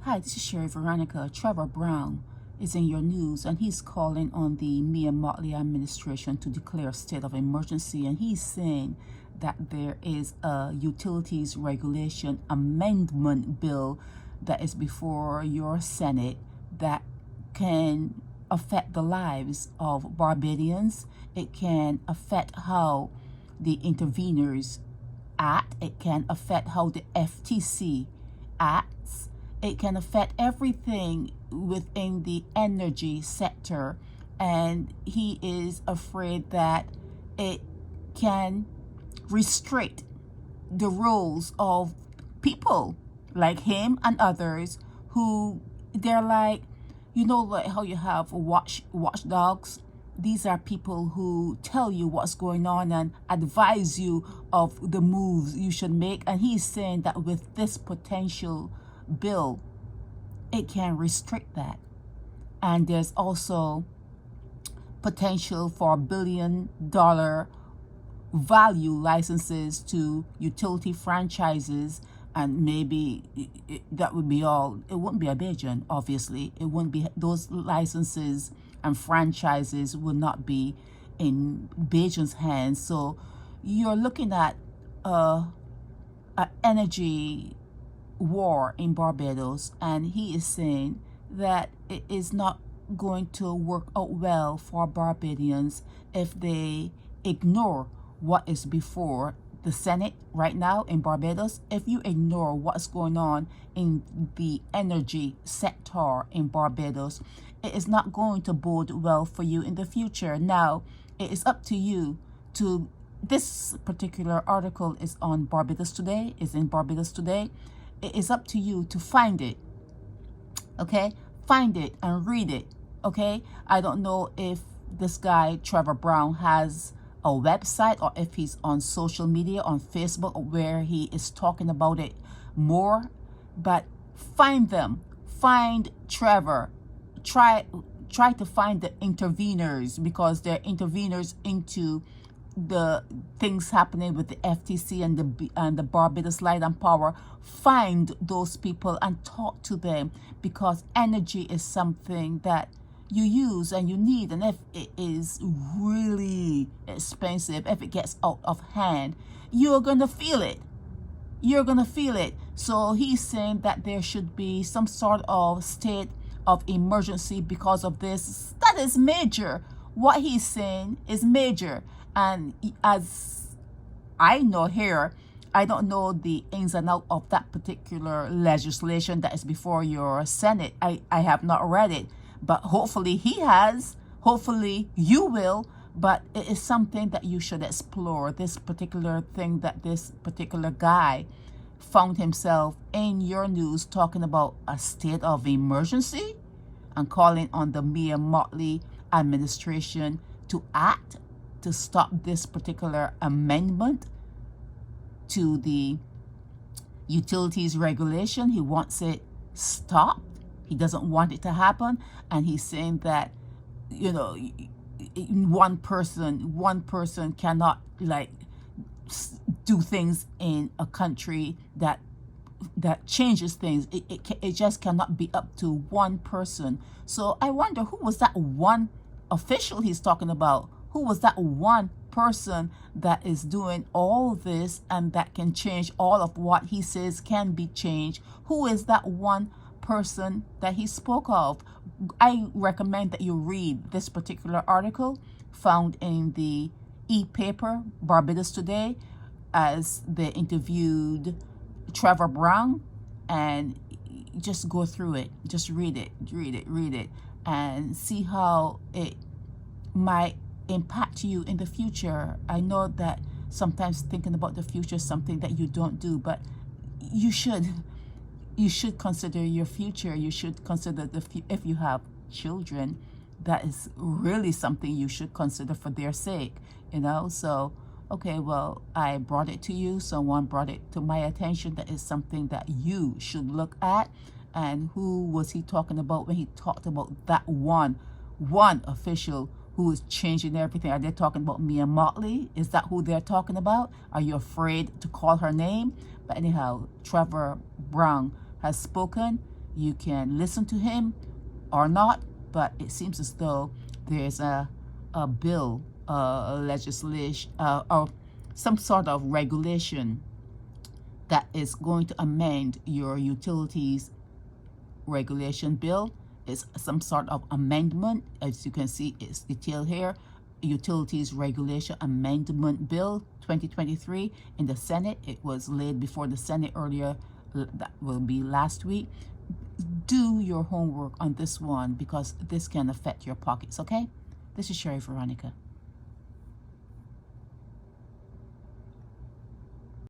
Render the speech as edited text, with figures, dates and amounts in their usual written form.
Hi, this is Sherry Veronica. Trevor Browne is in your news, and he's calling on the Mia Motley administration to declare a state of emergency, and he's saying that there is a utilities regulation amendment bill that is before your Senate that can affect the lives of Barbadians. It can affect how the interveners act. It can affect how the FTC acts. It can affect everything within the energy sector, and he is afraid that it can restrict the roles of people like him and others who they're like, like how you have watchdogs. These are people who tell you what's going on and advise you of the moves you should make. And he's saying that with this potential bill, it can restrict that. And there's also potential for $1 billion value licenses to utility franchises, and maybe that would be all. It wouldn't be a Bajan, obviously. It wouldn't be, those licenses and franchises would not be in Bajan's hands. So you're looking at an energy war in Barbados, and he is saying that it is not going to work out well for Barbadians if they ignore what is before the Senate right now in Barbados. If you ignore what's going on in the energy sector in Barbados, it is not going to bode well for you in the future. Now, it is up to you to, this particular article is on Barbados Today, is in Barbados Today. It is up to you to find it, okay? Find it and read it, okay? I don't know if this guy, Trevor Browne, has a website or if he's on social media, on Facebook, where he is talking about it more, but find them. Find Trevor. Try to find the interveners, because they're interveners into the things happening with the FTC and the Barbados Light and Power. Find those people and talk to them, because energy is something that you use and you need, and if it is really expensive, if it gets out of hand, you're gonna feel it. You're gonna feel it. So he's saying that there should be some sort of state of emergency because of this. That is major. What he's saying is major. And as I know here, I don't know the ins and outs of that particular legislation that is before your Senate. I have not read it, but hopefully he has. Hopefully you will. But it is something that you should explore. This particular thing that this particular guy found himself in your news talking about a state of emergency and calling on the Mia Motley administration to act to stop this particular amendment to the utilities regulation. He wants it stopped. He doesn't want it to happen. And he's saying that, one person cannot do things in a country that changes things. It just cannot be up to one person. So I wonder, who was that one official he's talking about? Who was that one person that is doing all this and that can change all of what he says can be changed? Who is that one person that he spoke of? I recommend that you read this particular article found in the e-paper Barbados Today, as they interviewed Trevor Browne, and just go through it. Just read it, and see how it might impact you in the future. I know that sometimes thinking about the future is something that you don't do, but you should consider your future. You should consider if you have children, that is really something you should consider for their sake, So okay, well, I brought it to you. Someone brought it to my attention. That is something that you should look at. And who was he talking about when he talked about that one official who is changing everything? Are they talking about Mia Motley? Is that who they're talking about? Are you afraid to call her name? But anyhow, Trevor Browne has spoken. you can listen to him or not, but it seems as though there's a bill, legislation, or some sort of regulation that is going to amend your utilities regulation bill. It's some sort of amendment. As you can see, it's detailed here. Utilities Regulation Amendment Bill 2023 in the Senate. It was laid before the Senate earlier, that will be last week. Do your homework on this one because this can affect your pockets, okay? This is Sherry Veronica.